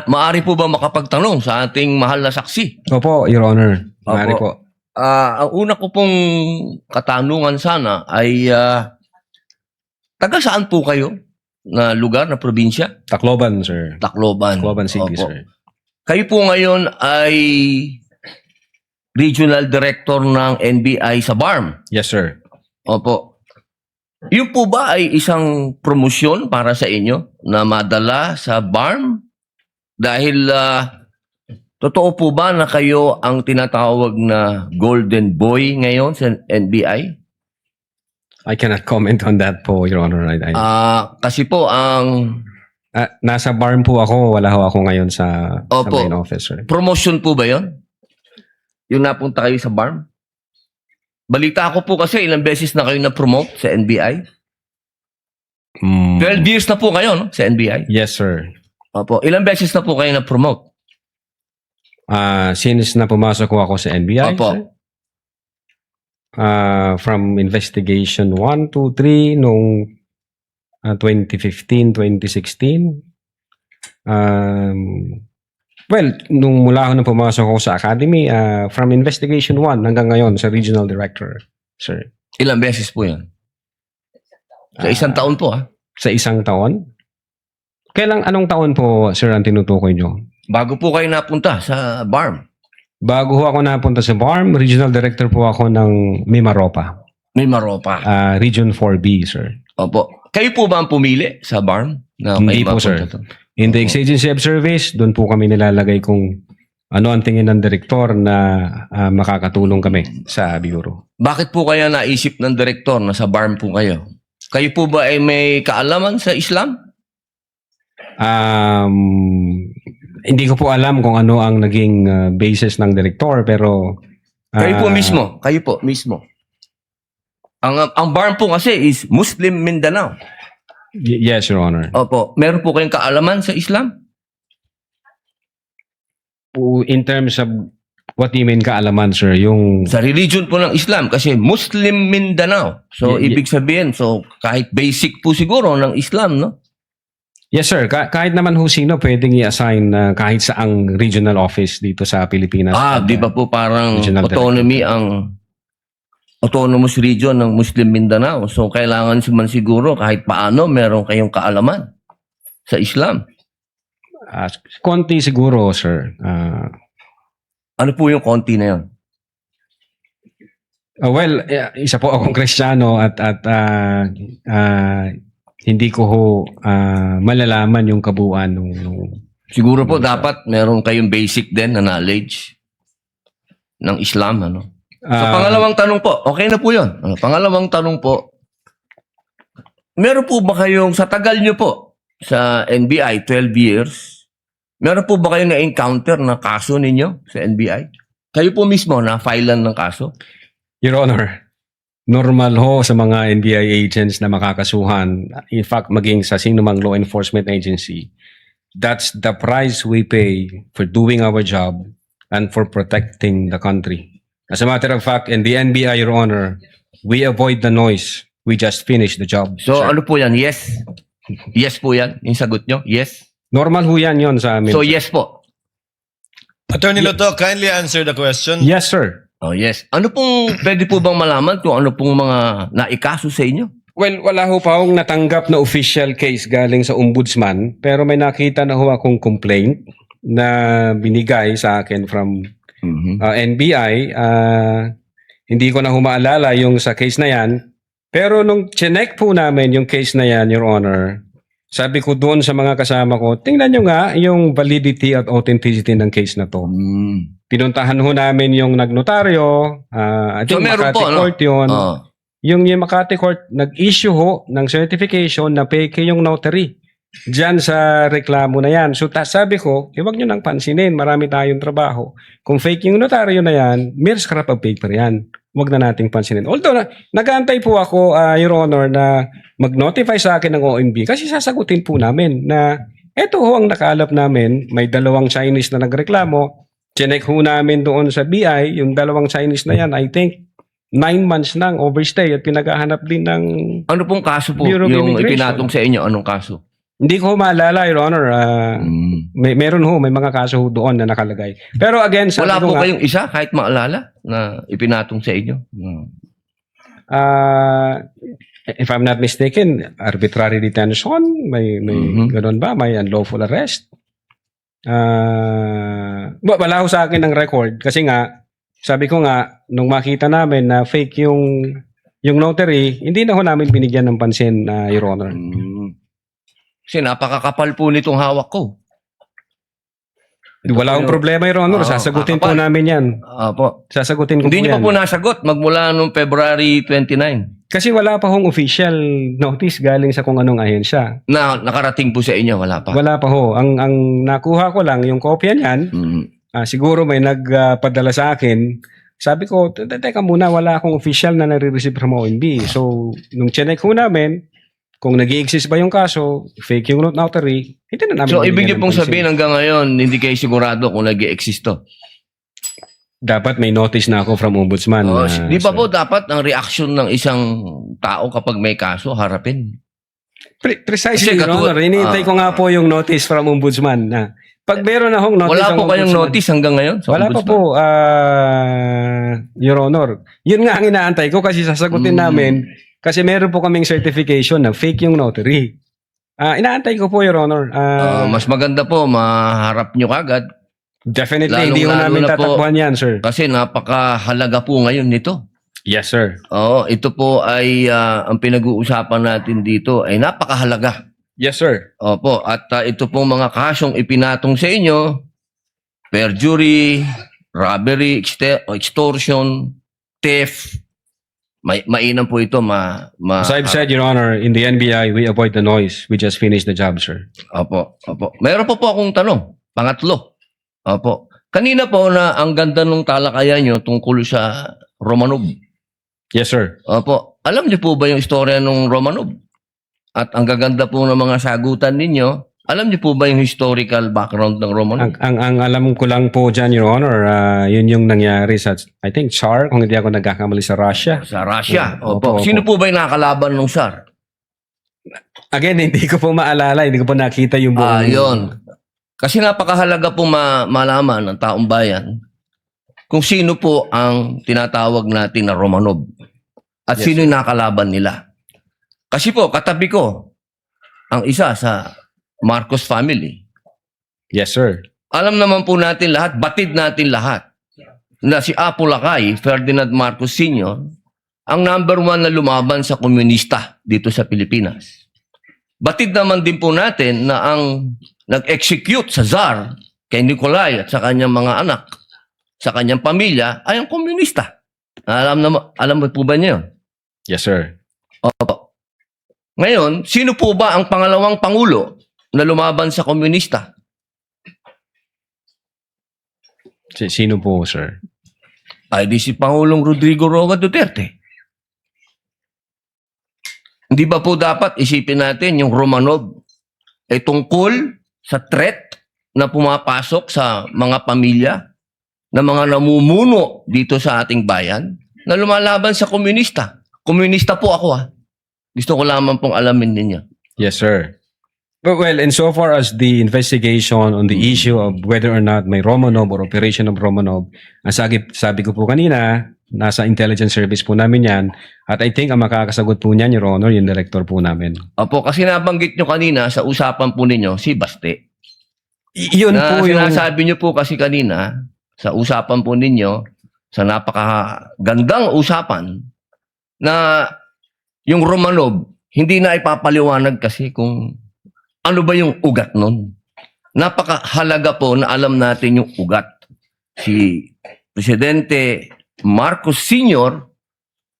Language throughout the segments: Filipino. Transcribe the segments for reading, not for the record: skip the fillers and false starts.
Maari po ba makapagtanong sa ating mahal na saksi? Opo, Your Honor. Maaari Opo. po. Ang una ko pong katanungan sana ay taga saan po kayo na lugar, na probinsya? Tacloban, sir. Tacloban. Tacloban City, Opo. sir. Kayo po ngayon ay Regional Director ng NBI sa BARM. Yes, sir. Opo. Yun po ba ay isang promosyon para sa inyo na madala sa BARM? Dahil totoo po ba na kayo ang tinatawag na Golden Boy ngayon sa NBI? I cannot comment on that po, Your Honor. Kasi po ang Nasa BARM po ako. Wala ho ako ngayon sa Opo. main office, sir. promotion po ba yon? Yung napunta kayo sa BARM? Balita ko po kasi ilang beses na kayo na-promote sa NBI. 12 years na po kayo, no? Sa NBI. Yes, sir. Opo. Ilang beses na po kayo na-promote? Since na pumasok ko ako sa NBI, Opo. sir, from investigation 1, 2, 3 nung 2015, 2016. Well, nung mula ako na pumasok ako sa academy, from investigation 1 hanggang ngayon sa regional director, sir. Ilang beses po yan? Sa isang taon po, ha? Sa isang taon? Anong taon po, sir, ang tinutukoy nyo? Bago po kayo napunta sa BARM. Bago ho ako napunta sa BARM, regional director po ako ng Mimaropa, May Maropa. Region 4B, sir. Opo. Kayo po ba ang pumili sa BARM? Na Hindi kayo po, sir. mapunta to? In the exigency of service, doon po kami nilalagay kung ano ang tingin ng direktor na makakatulong kami sa bureau. Bakit po kaya naisip ng direktor na sa BARM po kayo? Kayo po ba ay may kaalaman sa Islam? Hindi ko po alam kung ano ang naging basis ng direktor, pero Kayo po mismo. Kayo po mismo. Ang BARM po kasi is Muslim Mindanao. Yes, Your Honor. Opo. Meron po kayong kaalaman sa Islam? In terms of what do you mean kaalaman, sir? Yung Sa religion po ng Islam kasi Muslim Mindanao. So, ibig sabihin, so kahit basic po siguro ng Islam, no? yes, sir. Kahit naman ho sino pwedeng i-assign kahit saang regional office dito sa Pilipinas. Di ba po parang Regional autonomy ang autonomous region ng Muslim Mindanao. So, kailangan man siguro kahit paano meron kayong kaalaman sa Islam. Konti siguro, sir. Ano po yung konti na yun? Well, isa po akong Kristiyano at hindi ko ho malalaman yung kabuuan nung Siguro po dapat meron kayong basic din na knowledge ng Islam, ano? So, pangalawang tanong po, okay na po yun. Pangalawang tanong po, meron po ba kayong, sa tagal nyo po, sa NBI, 12 years, meron po ba kayong na-encounter na kaso ninyo sa NBI? Kayo po mismo na-filean ng kaso? Your Honor, normal ho sa mga NBI agents na makakasuhan, in fact, maging sa sinumang law enforcement agency, that's the price we pay for doing our job and for protecting the country. As a matter of fact, in the NBI, Your Honor, we avoid the noise. We just finish the job. So, sir. ano po yan? Yes? Yes po yan? Yung sagot nyo? Yes? Normal ho yan yun sa amin. So, yes po. Attorney Loto, kindly answer the question. Yes, sir. Oh, yes. Ano pong, pwede po bang malaman kung ano pong mga naikaso sa inyo? Well, wala ho pa akong natanggap na official case galing sa ombudsman, pero may nakita na ho akong complaint na binigay sa akin from NBI. Hindi ko na humaalala yung sa case na yan. Pero nung chinek po namin yung case na yan, Your Honor, sabi ko doon sa mga kasama ko, tingnan nyo nga yung validity at authenticity ng case na to. Pinuntahan ho namin yung nagnotaryo. I think So, meron Makati po, ano? Court yun. Oh. Yung Makati Court, nag-issue ho ng certification na fake yung notary. Diyan sa reklamo na yan. So sabi ko, huwag nyo nang pansinin, marami tayong trabaho. Kung fake yung notaryo na yan, mere scrap of paper yan. Huwag na nating pansinin. Although, nag-aantay po ako, Your Honor, na mag-notify sa akin ng OMB kasi sasagutin po namin na eto ho ang nakalap namin, may dalawang Chinese na nagreklamo. Chinek ho namin doon sa BI, yung dalawang Chinese na yan, I think, 9 months nang overstay at pinaghahanap din ng Ano pong kaso po Bureau of yung Immigration. ipinatong sa inyo? Anong kaso? Hindi ko maalala, Your Honor. Meron may mga kaso ho doon na nakalagay. Pero again, sabi Wala ko po nga, kayong isa kahit maalala na ipinatong sa inyo? if I'm not mistaken, arbitrary detention, may ganun ba? May unlawful arrest? Wala ho sa akin ng record kasi nga, sabi ko nga, nung makita namin na fake yung notary, hindi na ho namin binigyan ng pansin, Your Honor. Kasi napakakapal po nitong hawak ko. Wala akong problema, Your Honor. Sasagutin po namin yan. Opo. Sasagutin ko Hindi po niyo yan. pa po nasagot magmula noong February 29 Kasi wala pa hong official notice galing sa kung anong ahensya. na nakarating po sa inyo. Wala pa. Wala pa ho. Ang nakuha ko lang, yung kopya niyan, siguro may nagpadala sa akin. Sabi ko, teka muna, wala akong official na nare-receive from ONB. So, nung chinek ho namin, kung nag-i-exist ba yung kaso, fake yung notary, hindi na namin So, ibig binigyan niyo ng pong pansin. sabihin hanggang ngayon, hindi kayo sigurado kung nag-i-exist to. Dapat may notice na ako from Ombudsman. Di ba sir. po dapat ang reaction ng isang tao kapag may kaso, harapin? Precisely, Kasi Your Honor. Hinihintay ko nga po yung notice from Ombudsman na pag meron na hong notice Wala ang po kayong Ombudsman- notice hanggang ngayon? sa Wala pa Ombudsman? po, Your Honor. Yun nga ang inaantay ko kasi sasagutin namin kasi meron po kaming certification na fake yung notary. Inaantay ko po, Your Honor. Mas maganda po, maharap nyo kagad. Definitely, hindi ko lalong-lalo namin na po- tatakbuhan yan, sir. Kasi napakahalaga po ngayon nito. Yes, sir. Oo, ito po ay ang pinag-uusapan natin dito ay napakahalaga. Yes, sir. Opo, at ito pong mga kasong ipinatong sa inyo, perjury, robbery, extortion, theft, mainam po ito As I've said, Your Honor, in the NBI, we avoid the noise. We just finish the job, sir. Opo. Meron po akong tanong, pangatlo. Opo. Kanina po na ang ganda ng talakayan nyo tungkol sa Romanov. Yes, sir. Opo. Alam niyo po ba yung istorya ng Romanov? At ang gaganda po ng mga sagutan ninyo, alam niyo po ba yung historical background ng Romanov? Ang alam ko lang po dyan, Your Honor, yun yung nangyari sa, I think, Tsar, kung hindi ako nagkakamali sa Russia. Sa Russia. Opo. Opo. Sino po ba yung nakakalaban ng Tsar? Again, hindi ko po maalala, hindi ko po nakita yung buong... Yun. Kasi napakahalaga po malaman ng taong bayan kung sino po ang tinatawag natin na Romanov at Yes, sino yung nakalaban nila. Kasi po, katabi ko ang isa sa Marcos family. Yes, sir. Alam naman po natin lahat, batid natin lahat, na si Apo Lakay, Ferdinand Marcos Sr., ang number 1 na lumaban sa komunista dito sa Pilipinas. Batid naman din po natin na ang nag-execute sa Tsar kay Nikolai at sa kanyang mga anak, sa kanyang pamilya, ay ang komunista. Alam mo po ba niyo? Yes, sir. Opo. Ngayon, sino po ba ang pangalawang pangulo na lumaban sa komunista? Sino po, sir? Ay di si Pangulong Rodrigo Roa Duterte. Hindi ba po dapat isipin natin yung Romanov ay tungkol sa threat na pumapasok sa mga pamilya na mga namumuno dito sa ating bayan na lumalaban sa komunista. Komunista po ako Gusto ko lamang pong alamin ninyo. Yes, sir. Well, insofar as the investigation on the issue of whether or not may Romanov or operation of Romanov, ang sabi ko po kanina, nasa intelligence service po namin yan. At I think ang makakasagot po niyan, Your Honor, yung director po namin. Opo, kasi nabanggit nyo kanina sa usapan po ninyo si Baste. Yun Na po yung... sinasabi nyo po kasi kanina sa usapan po ninyo, sa napakagandang usapan, na yung Romanov, hindi na ipapaliwanag kasi kung ano ba yung ugat nun. Napakahalaga po na alam natin yung ugat. Si Presidente Marcos Sr.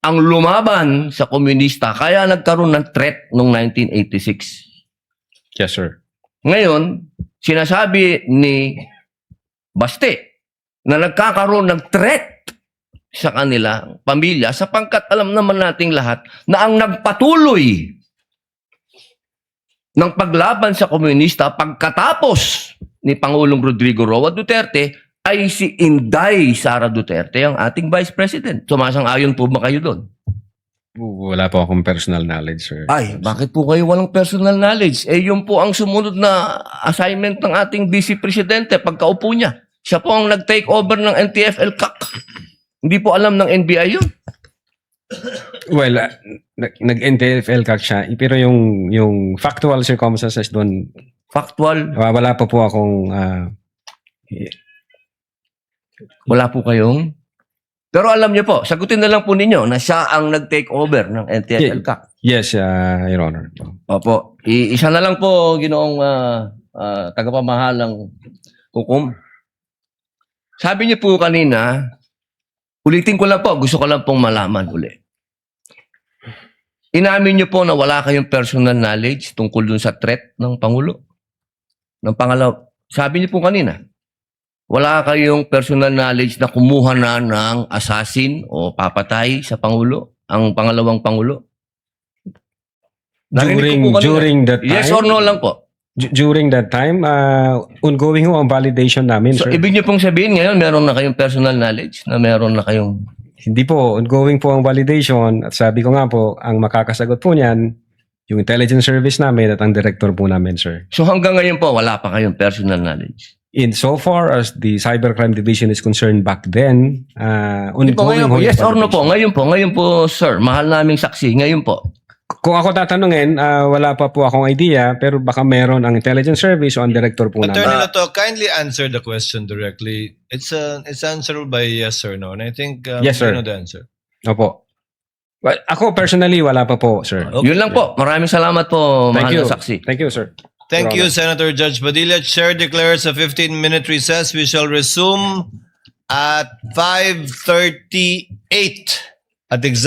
ang lumaban sa komunista, kaya nagkaroon ng threat noong 1986. Yes, sir. Ngayon, sinasabi ni Baste na nagkakaroon ng threat sa kanila pamilya sapagkat alam naman nating lahat na ang nagpatuloy ng paglaban sa komunista pagkatapos ni Pangulong Rodrigo Roa Duterte ay si Inday Sara Duterte, ang ating Vice President. Sumasang-ayon po ba kayo doon? Wala po akong personal knowledge, sir. Ay, bakit po kayo walang personal knowledge? Eh, yun po ang sumunod na assignment ng ating Vice Presidente pagkaupo niya. Siya po ang nag-take over ng NTFL CAC. Hindi po alam ng NBI yun. Well, nag-NTFL ka siya, pero yung factual circumstances doon, Factual, wala pa po akong wala po kayong. Pero alam niyo po, sagutin na lang po ninyo na siya ang nag-take over ng NTFL CAC. yes, Your Honor. Opo. Isa na lang po, ginoong tagapamahalang hukom. Sabi niyo po kanina, ulitin ko lang po, gusto ko lang pong malaman uli. Inamin niyo po na wala kayong personal knowledge tungkol dun sa threat ng Pangulo. Ng pangalaw, sabi niyo po kanina, wala kayong personal knowledge na kumuha na ng assassin o papatay sa Pangulo, ang pangalawang Pangulo. Narinig ko po kanina. During that time, Yes or no lang po. during that time, ongoing ho ang validation namin, So, sir. ibig niyo pong sabihin ngayon, meron na kayong personal knowledge na meron na kayong... Hindi po, ongoing po ang validation. At sabi ko nga po, ang makakasagot po niyan, yung intelligence service namin at ang director po namin, sir. So, hanggang ngayon po, wala pa kayong personal knowledge. In so far as the Cybercrime Division is concerned back then, Hindi po, ongoing ngayon po. ho yung Yes or no po? validation. Ngayon po, sir. Mahal naming saksi. Ngayon po. Kung ako tatanungin, wala pa po akong idea, pero baka meron ang intelligence service o ang director po Attorney namin. Loto, kindly answer the question directly. It's answerable by yes or no. And I think Yes, sir. you know the answer. Opo. Well, ako personally, wala pa po, sir. Okay. Yun lang po. Maraming salamat po, Thank mahal you. na saksi. Thank you, sir. Thank Your you, Senator Judge Padilla. Chair declares a 15-minute recess. We shall resume at 5:38 at exact